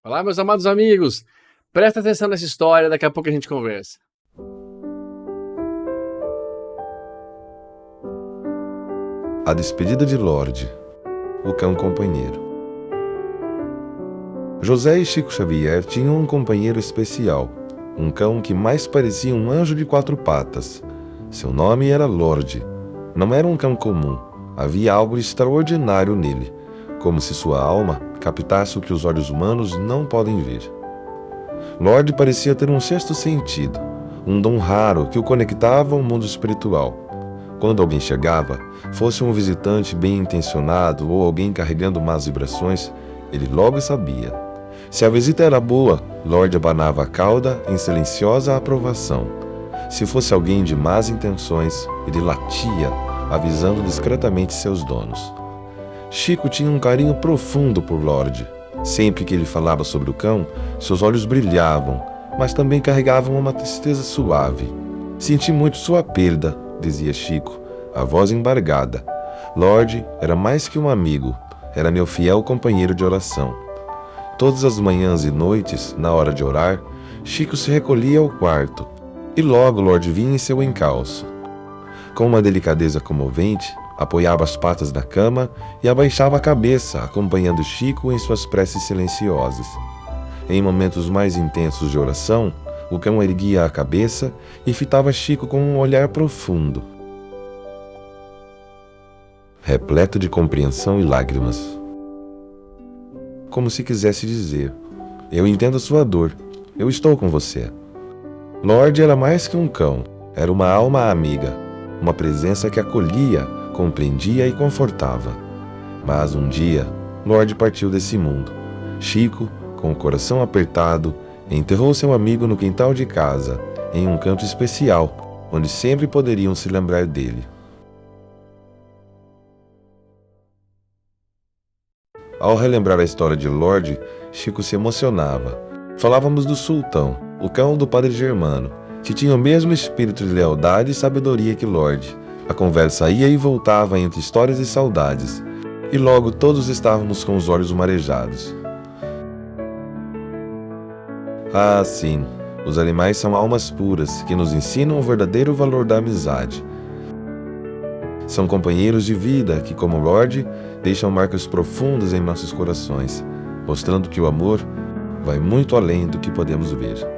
Olá, meus amados amigos. Presta atenção nessa história, daqui a pouco a gente conversa. A despedida de Lorde, o cão companheiro. José e Chico Xavier tinham um companheiro especial, um cão que mais parecia um anjo de 4 patas. Seu nome era Lorde. Não era um cão comum, havia algo extraordinário nele, como se sua alma captasse o que os olhos humanos não podem ver. Lorde parecia ter um sexto sentido, um dom raro que o conectava ao mundo espiritual. Quando alguém chegava, fosse um visitante bem intencionado ou alguém carregando más vibrações, ele logo sabia. Se a visita era boa, Lorde abanava a cauda em silenciosa aprovação. Se fosse alguém de más intenções, ele latia, avisando discretamente seus donos. Chico tinha um carinho profundo por Lorde. Sempre que ele falava sobre o cão, seus olhos brilhavam, mas também carregavam uma tristeza suave. Senti muito sua perda, dizia Chico, a voz embargada. Lorde era mais que um amigo, era meu fiel companheiro de oração. Todas as manhãs e noites, na hora de orar, Chico se recolhia ao quarto, e logo Lorde vinha em seu encalço. Com uma delicadeza comovente, apoiava as patas da cama e abaixava a cabeça, acompanhando Chico em suas preces silenciosas. Em momentos mais intensos de oração, o cão erguia a cabeça e fitava Chico com um olhar profundo, repleto de compreensão e lágrimas. Como se quisesse dizer: eu entendo a sua dor, eu estou com você. Lorde era mais que um cão, era uma alma amiga, uma presença que acolhia, compreendia e confortava. Mas um dia, Lorde partiu desse mundo. Chico, com o coração apertado, enterrou seu amigo no quintal de casa, em um canto especial, onde sempre poderiam se lembrar dele. Ao relembrar a história de Lorde, Chico se emocionava. Falávamos do Sultão, o cão do Padre Germano, que tinha o mesmo espírito de lealdade e sabedoria que Lorde. A conversa ia e voltava entre histórias e saudades, e logo todos estávamos com os olhos marejados. Ah, sim, os animais são almas puras que nos ensinam o verdadeiro valor da amizade. São companheiros de vida que, como Lorde, deixam marcas profundas em nossos corações, mostrando que o amor vai muito além do que podemos ver.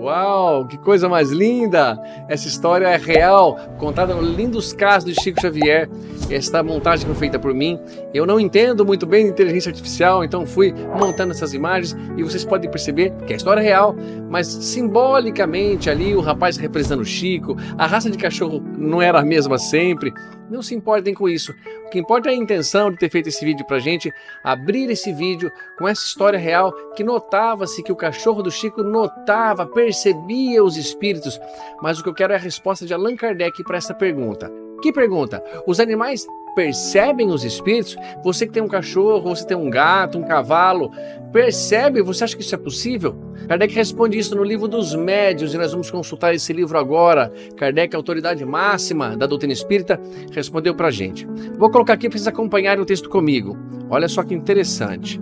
Uau, que coisa mais linda! Essa história é real, contada no Lindos Casos de Chico Xavier. Esta montagem foi feita por mim. Eu não entendo muito bem de inteligência artificial, então fui montando essas imagens e vocês podem perceber que é a história é real, mas simbolicamente ali o rapaz representando o Chico, a raça de cachorro não era a mesma sempre. Não se importem com isso. O que importa é a intenção de ter feito esse vídeo pra gente, abrir esse vídeo com essa história real, que notava-se que o cachorro do Chico notava, percebia os espíritos. Mas o que eu quero é a resposta de Allan Kardec para essa pergunta. Que pergunta? Os animais percebem os espíritos? Você que tem um cachorro, você tem um gato, um cavalo, percebe? Você acha que isso é possível? Kardec responde isso no livro dos Médiuns, e nós vamos consultar esse livro agora. Kardec, a autoridade máxima da doutrina espírita, respondeu pra gente. Vou colocar aqui para vocês acompanharem o texto comigo. Olha só que interessante.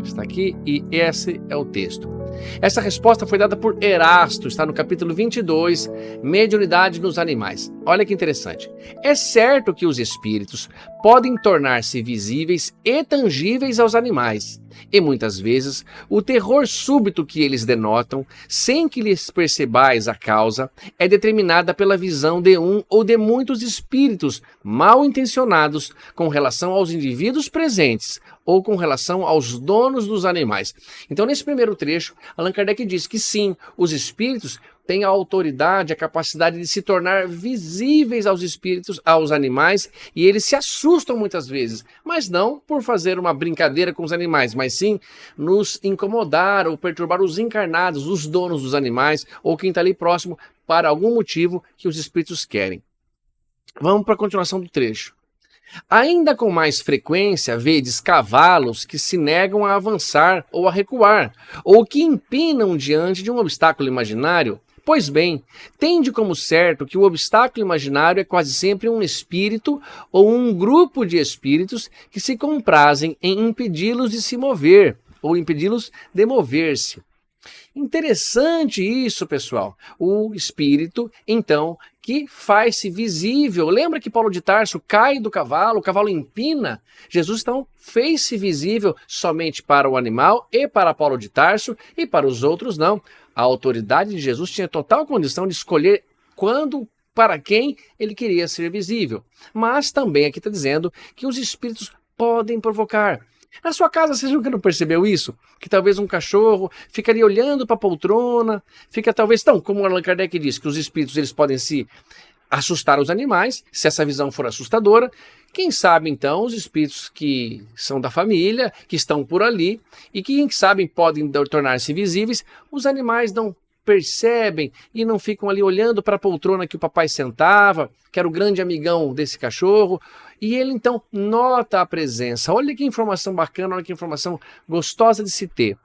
Está aqui e esse é o texto. Essa resposta foi dada por Erasto, está no capítulo 22, Mediunidade nos Animais. Olha que interessante. É certo que os espíritos podem tornar-se visíveis e tangíveis aos animais, e muitas vezes o terror súbito que eles denotam, sem que lhes percebais a causa, é determinada pela visão de um ou de muitos espíritos mal intencionados com relação aos indivíduos presentes, ou com relação aos donos dos animais. Então, nesse primeiro trecho, Allan Kardec diz que sim, os espíritos têm a autoridade, a capacidade de se tornar visíveis aos espíritos, aos animais, e eles se assustam muitas vezes, mas não por fazer uma brincadeira com os animais, mas sim nos incomodar ou perturbar os encarnados, os donos dos animais, ou quem está ali próximo, para algum motivo que os espíritos querem. Vamos para a continuação do trecho. Ainda com mais frequência, vedes cavalos que se negam a avançar ou a recuar, ou que empinam diante de um obstáculo imaginário. Pois bem, tende como certo que o obstáculo imaginário é quase sempre um espírito ou um grupo de espíritos que se comprazem em impedi-los de se mover, ou impedi-los de mover-se. Interessante isso, pessoal. O espírito, então, que faz-se visível. Lembra que Paulo de Tarso cai do cavalo, o cavalo empina? Jesus, então, fez-se visível somente para o animal e para Paulo de Tarso, e para os outros não. A autoridade de Jesus tinha total condição de escolher quando, para quem ele queria ser visível. Mas também aqui está dizendo que os espíritos podem provocar. Na sua casa, você nunca não percebeu isso? Que talvez um cachorro ficaria olhando para a poltrona, fica talvez, então, como Allan Kardec diz, que os espíritos eles podem se assustar os animais, se essa visão for assustadora. Quem sabe, então, os espíritos que são da família, que estão por ali, e que, quem sabe, podem tornar-se visíveis, os animais não percebem e não ficam ali olhando para a poltrona que o papai sentava, que era o grande amigão desse cachorro, e ele, então, nota a presença. Olha que informação bacana, olha que informação gostosa de se ter.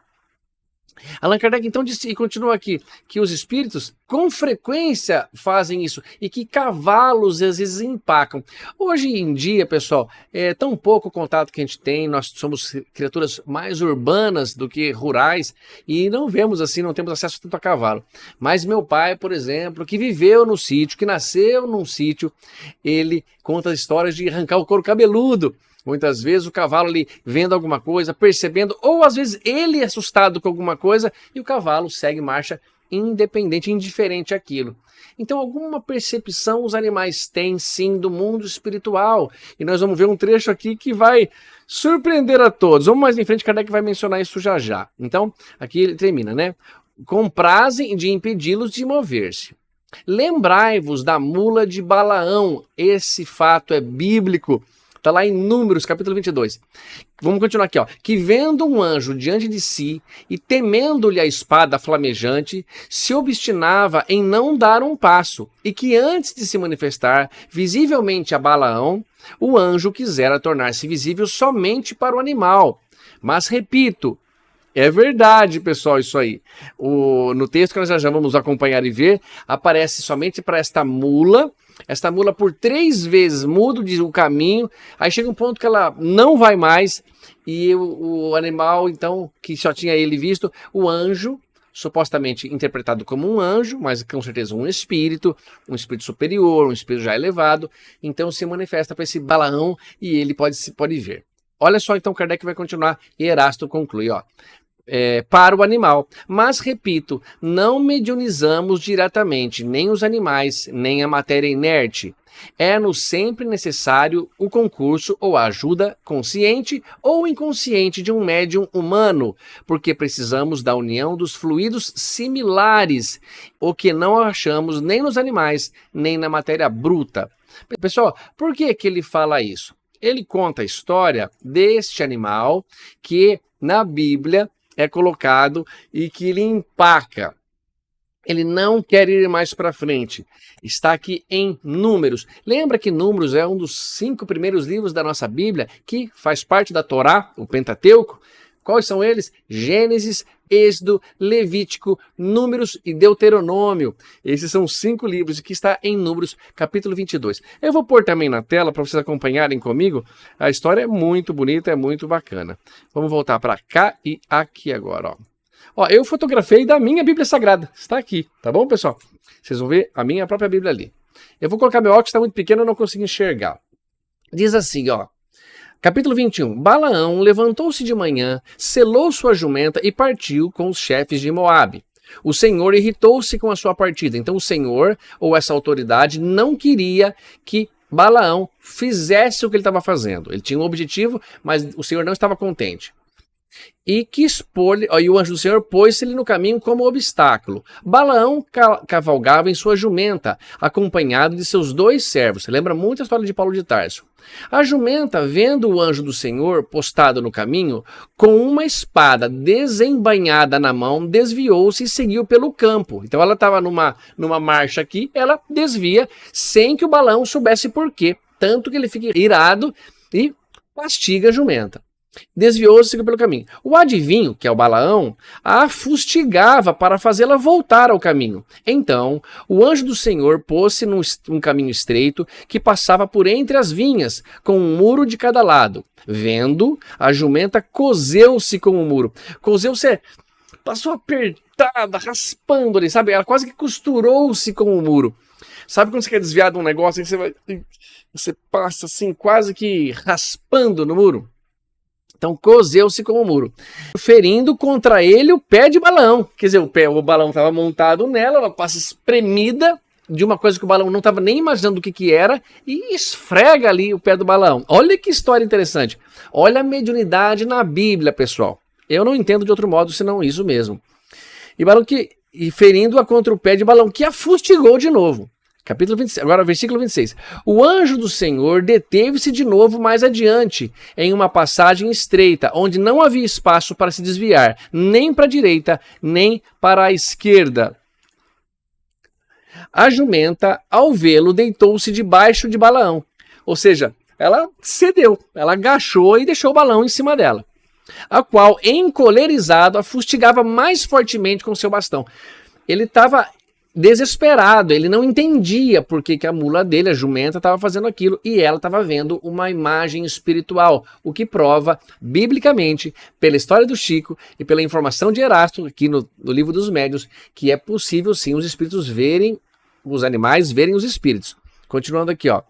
Allan Kardec então disse, e continua aqui, que os espíritos com frequência fazem isso e que cavalos às vezes empacam. Hoje em dia, pessoal, é tão pouco contato que a gente tem, nós somos criaturas mais urbanas do que rurais e não vemos assim, não temos acesso tanto a cavalo. Mas meu pai, por exemplo, que viveu no sítio, que nasceu num sítio, ele conta histórias de arrancar o couro cabeludo. Muitas vezes o cavalo ali vendo alguma coisa, percebendo, ou às vezes ele é assustado com alguma coisa e o cavalo segue marcha independente, indiferente àquilo. Então alguma percepção os animais têm sim do mundo espiritual. E nós vamos ver um trecho aqui que vai surpreender a todos. Vamos mais em frente, Kardec vai mencionar isso já já. Então aqui ele termina, né? Comprazem de impedi-los de mover-se. Lembrai-vos da mula de Balaão. Esse fato é bíblico. Está lá em Números, capítulo 22. Vamos continuar aqui, ó. Que vendo um anjo diante de si e temendo-lhe a espada flamejante, se obstinava em não dar um passo, e que antes de se manifestar visivelmente a Balaão, o anjo quisera tornar-se visível somente para o animal. Mas repito, é verdade, pessoal, isso aí. No texto que nós já vamos acompanhar e ver, aparece somente para esta mula. Esta mula por 3 vezes muda o caminho, aí chega um ponto que ela não vai mais, e o animal, então, que só tinha ele visto, o anjo, supostamente interpretado como um anjo, mas com certeza um espírito superior, um espírito já elevado, então se manifesta para esse Balaão e ele pode ver. Olha só, então, Kardec vai continuar e Erasto conclui, ó. Para o animal. Mas, repito, não mediunizamos diretamente nem os animais, nem a matéria inerte. É-nos sempre necessário o concurso ou a ajuda consciente ou inconsciente de um médium humano, porque precisamos da união dos fluidos similares, o que não achamos nem nos animais, nem na matéria bruta. Pessoal, por que ele fala isso? Ele conta a história deste animal que, na Bíblia, é colocado e que ele empaca. Ele não quer ir mais para frente. Está aqui em Números. Lembra que Números é um dos 5 primeiros livros da nossa Bíblia, que faz parte da Torá, o Pentateuco? Quais são eles? Gênesis, Êxodo, Levítico, Números e Deuteronômio. Esses são 5 livros que está em Números, capítulo 22. Eu vou pôr também na tela para vocês acompanharem comigo. A história é muito bonita, é muito bacana. Vamos voltar para cá e aqui agora, ó. Eu fotografei da minha Bíblia Sagrada. Está aqui, tá bom, pessoal? Vocês vão ver a minha própria Bíblia ali. Eu vou colocar meu óculos, está muito pequeno, eu não consigo enxergar. Diz assim, ó. Capítulo 21. Balaão levantou-se de manhã, selou sua jumenta e partiu com os chefes de Moabe. O Senhor irritou-se com a sua partida. Então o Senhor, ou essa autoridade, não queria que Balaão fizesse o que ele estava fazendo. Ele tinha um objetivo, mas o Senhor não estava contente. E o anjo do Senhor pôs-se-lhe no caminho como obstáculo. Balaão cavalgava em sua jumenta, acompanhado de seus 2 servos. Você lembra muito a história de Paulo de Tarso. A jumenta, vendo o anjo do Senhor postado no caminho, com uma espada desembainhada na mão, desviou-se e seguiu pelo campo. Então ela estava numa marcha aqui, ela desvia, sem que o Balaão soubesse por quê. tanto que ele fica irado e castiga a jumenta. Desviou-se e seguiu pelo caminho. O adivinho, que é o Balaão, a fustigava para fazê-la voltar ao caminho. Então, o anjo do Senhor pôs-se num caminho estreito que passava por entre as vinhas, com um muro de cada lado. Vendo, a jumenta cozeu-se com o muro. Cozeu-se, passou apertada, raspando ali, sabe? Ela quase que costurou-se com o muro. Sabe quando você quer desviar de um negócio e você passa assim, quase que raspando no muro? Então cozeu-se com o muro, ferindo contra ele o pé de Balaão. Quer dizer, o Balaão estava montado nela, ela passa espremida de uma coisa que o Balaão não estava nem imaginando o que era e esfrega ali o pé do Balaão. Olha que história interessante. Olha a mediunidade na Bíblia, pessoal. Eu não entendo de outro modo senão isso mesmo. E ferindo-a contra o pé de Balaão, que a fustigou de novo. Capítulo 26, agora versículo 26. O anjo do Senhor deteve-se de novo mais adiante, em uma passagem estreita, onde não havia espaço para se desviar, nem para a direita, nem para a esquerda. A jumenta, ao vê-lo, deitou-se debaixo de Balaão. Ou seja, ela cedeu, ela agachou e deixou o Balaão em cima dela, a qual, encolerizado, a fustigava mais fortemente com seu bastão. Ele estava desesperado, ele não entendia por que a mula dele, a jumenta, estava fazendo aquilo e ela estava vendo uma imagem espiritual, o que prova, biblicamente, pela história do Chico e pela informação de Erasto, aqui no Livro dos Médiuns, que é possível sim os espíritos verem, os animais verem os espíritos. Continuando aqui, ó.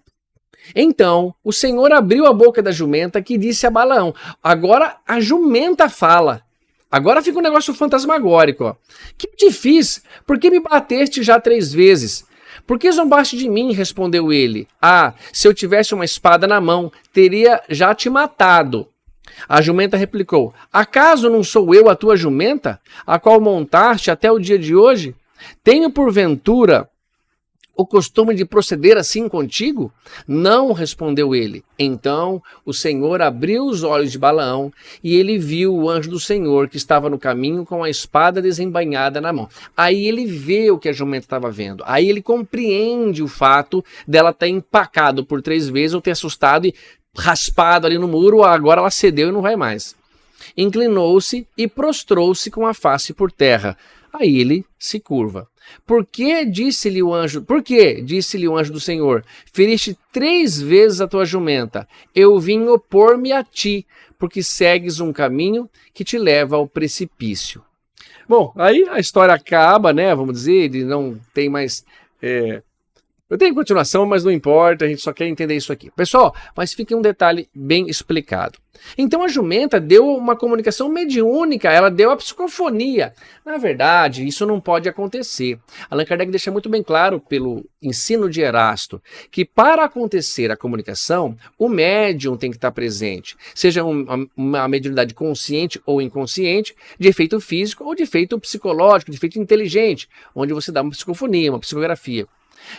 Então, o Senhor abriu a boca da jumenta que disse a Balaão. Agora a jumenta fala. Agora fica um negócio fantasmagórico, ó. Que te fiz? Por que me bateste já 3 vezes? Por que zombaste de mim? Respondeu ele. Ah, se eu tivesse uma espada na mão, teria já te matado. A jumenta replicou. Acaso não sou eu a tua jumenta, a qual montaste até o dia de hoje? Tenho porventura o costume de proceder assim contigo? Não, respondeu ele. Então o Senhor abriu os olhos de Balaão e ele viu o anjo do Senhor que estava no caminho com a espada desembainhada na mão. Aí ele vê o que a jumenta estava vendo. Aí ele compreende o fato dela ter empacado por 3 vezes ou ter assustado e raspado ali no muro. Agora ela cedeu e não vai mais. Inclinou-se e prostrou-se com a face por terra. Aí ele se curva. Por que? Disse-lhe o anjo do Senhor, feriste 3 vezes a tua jumenta. Eu vim opor-me a ti, porque segues um caminho que te leva ao precipício. Bom, aí a história acaba, né? Vamos dizer, ele não tem mais... Eu tenho continuação, mas não importa, a gente só quer entender isso aqui. Pessoal, mas fica um detalhe bem explicado. Então a jumenta deu uma comunicação mediúnica, ela deu a psicofonia. Na verdade, isso não pode acontecer. Allan Kardec deixa muito bem claro, pelo ensino de Erasto, que para acontecer a comunicação, o médium tem que estar presente. Seja uma mediunidade consciente ou inconsciente, de efeito físico ou de efeito psicológico, de efeito inteligente, onde você dá uma psicofonia, uma psicografia.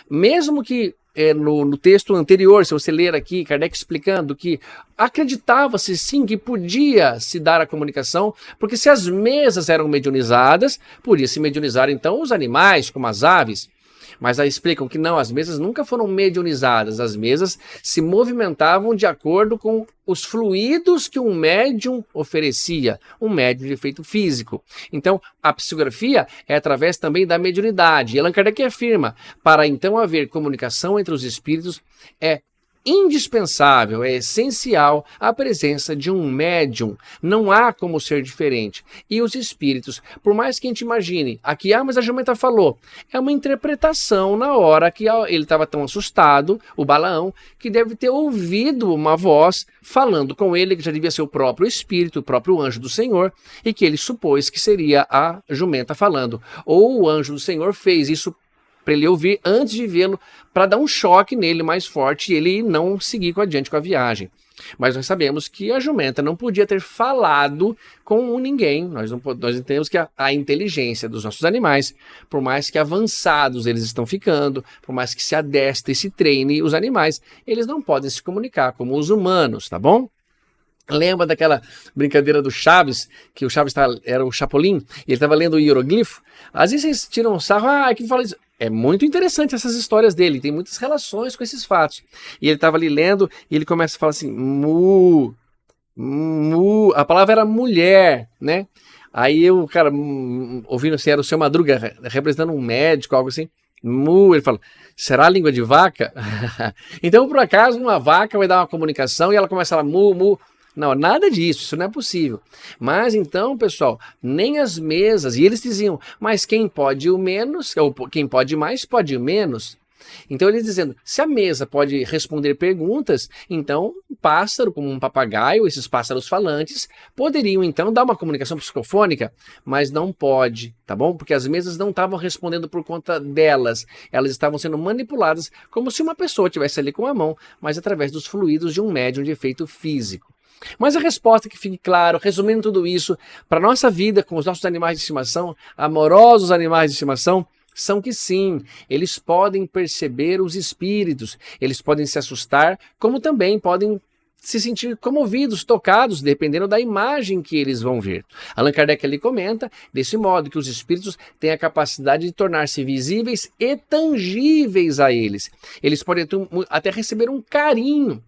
Mesmo que no texto anterior, se você ler aqui, Kardec explicando que acreditava-se sim que podia se dar a comunicação, porque se as mesas eram mediunizadas, podia se mediunizar então os animais, como as aves. Mas aí explicam que não, as mesas nunca foram mediunizadas, as mesas se movimentavam de acordo com os fluidos que um médium oferecia, um médium de efeito físico. Então, a psicografia é através também da mediunidade. E Allan Kardec afirma, para então haver comunicação entre os espíritos, é indispensável, é essencial a presença de um médium. Não há como ser diferente. E os espíritos, por mais que a gente imagine, aqui, mas a jumenta falou, é uma interpretação na hora que ele estava tão assustado, o Balaão, que deve ter ouvido uma voz falando com ele, que já devia ser o próprio espírito, o próprio anjo do Senhor, e que ele supôs que seria a jumenta falando. Ou o anjo do Senhor fez isso para ele ouvir antes de vê-lo, para dar um choque nele mais forte e ele não seguir adiante com a viagem. Mas nós sabemos que a jumenta não podia ter falado com ninguém. Nós entendemos que a inteligência dos nossos animais, por mais que avançados eles estão ficando, por mais que se adestre e se treine os animais, eles não podem se comunicar como os humanos, tá bom? Lembra daquela brincadeira do Chaves, que o Chaves era o Chapolin, e ele estava lendo o hieroglifo? Às vezes vocês tiram um sarro, que fala isso. É muito interessante essas histórias dele, tem muitas relações com esses fatos. E ele estava ali lendo e ele começa a falar assim, mu, mu, a palavra era mulher, né? Aí o cara, ouvindo assim, era o seu Madruga, representando um médico, algo assim, mu, ele fala, será a língua de vaca? Então, por acaso, uma vaca vai dar uma comunicação e ela começa a falar mu, mu. Não, nada disso, isso não é possível. Mas então, pessoal, nem as mesas, e eles diziam, mas quem pode o menos, ou quem pode mais, pode o menos. Então eles dizendo, se a mesa pode responder perguntas, então um pássaro, como um papagaio, esses pássaros falantes, poderiam então dar uma comunicação psicofônica, mas não pode, tá bom? Porque as mesas não estavam respondendo por conta delas, elas estavam sendo manipuladas como se uma pessoa estivesse ali com a mão, mas através dos fluidos de um médium de efeito físico. Mas a resposta que fique claro, resumindo tudo isso, para a nossa vida com os nossos animais de estimação, amorosos animais de estimação, são que sim, eles podem perceber os espíritos, eles podem se assustar, como também podem se sentir comovidos, tocados, dependendo da imagem que eles vão ver. Allan Kardec ali comenta, desse modo, que os espíritos têm a capacidade de tornar-se visíveis e tangíveis a eles. Eles podem até receber um carinho,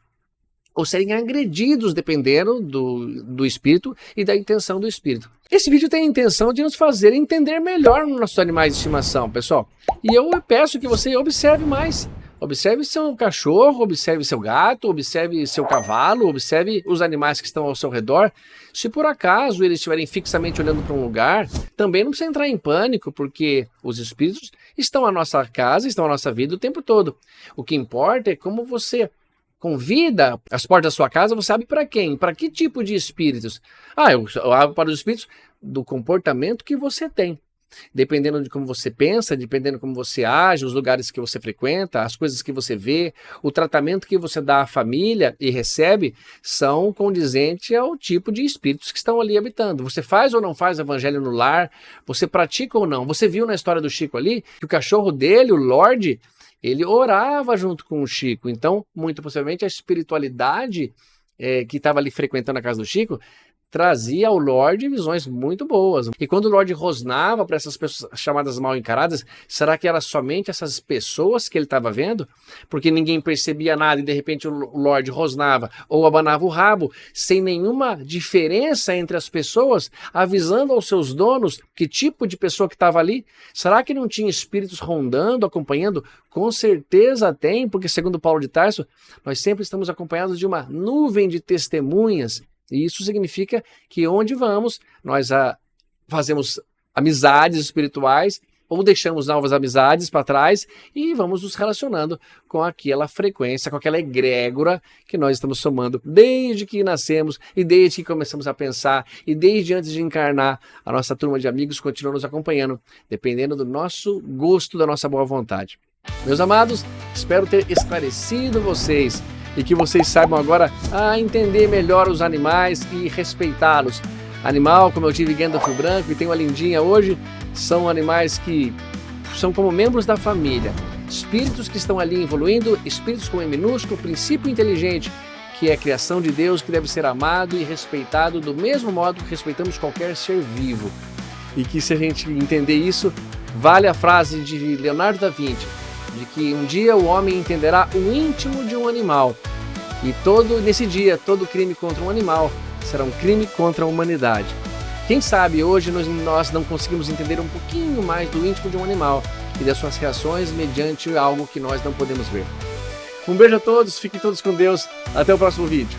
ou serem agredidos, dependendo do espírito e da intenção do espírito. Esse vídeo tem a intenção de nos fazer entender melhor nossos animais de estimação, pessoal. E eu peço que você observe mais. Observe seu cachorro, observe seu gato, observe seu cavalo, observe os animais que estão ao seu redor. Se por acaso eles estiverem fixamente olhando para um lugar, também não precisa entrar em pânico, porque os espíritos estão à nossa casa, estão à nossa vida o tempo todo. O que importa é como você convida as portas da sua casa, você abre para quem? Para que tipo de espíritos? Eu abro para os espíritos do comportamento que você tem. Dependendo de como você pensa, dependendo de como você age, os lugares que você frequenta, as coisas que você vê, o tratamento que você dá à família e recebe, são condizentes ao tipo de espíritos que estão ali habitando. Você faz ou não faz evangelho no lar? Você pratica ou não? Você viu na história do Chico ali, que o cachorro dele, o Lorde, ele orava junto com o Chico. Então, muito possivelmente, a espiritualidade que estava ali frequentando a casa do Chico trazia ao Lorde visões muito boas. E quando o Lorde rosnava para essas pessoas chamadas mal encaradas, será que era somente essas pessoas que ele estava vendo? Porque ninguém percebia nada e de repente o Lorde rosnava ou abanava o rabo, sem nenhuma diferença entre as pessoas, avisando aos seus donos que tipo de pessoa que estava ali. Será que não tinha espíritos rondando, acompanhando? Com certeza tem, porque segundo Paulo de Tarso, nós sempre estamos acompanhados de uma nuvem de testemunhas. E isso significa que onde vamos, nós fazemos amizades espirituais ou deixamos novas amizades para trás e vamos nos relacionando com aquela frequência, com aquela egrégora que nós estamos somando desde que nascemos e desde que começamos a pensar e desde antes de encarnar. A nossa turma de amigos continua nos acompanhando, dependendo do nosso gosto, da nossa boa vontade. Meus amados, espero ter esclarecido vocês e que vocês saibam agora entender melhor os animais e respeitá-los. Animal, como eu tive Gandalf branco e tenho a lindinha hoje, são animais que são como membros da família. Espíritos que estão ali evoluindo, espíritos com E minúsculo, princípio inteligente, que é a criação de Deus, que deve ser amado e respeitado do mesmo modo que respeitamos qualquer ser vivo. E que se a gente entender isso, vale a frase de Leonardo da Vinci, de que um dia o homem entenderá o íntimo de um animal. E nesse dia, todo crime contra um animal será um crime contra a humanidade. Quem sabe hoje nós não conseguimos entender um pouquinho mais do íntimo de um animal e das suas reações mediante algo que nós não podemos ver. Um beijo a todos, fiquem todos com Deus, até o próximo vídeo.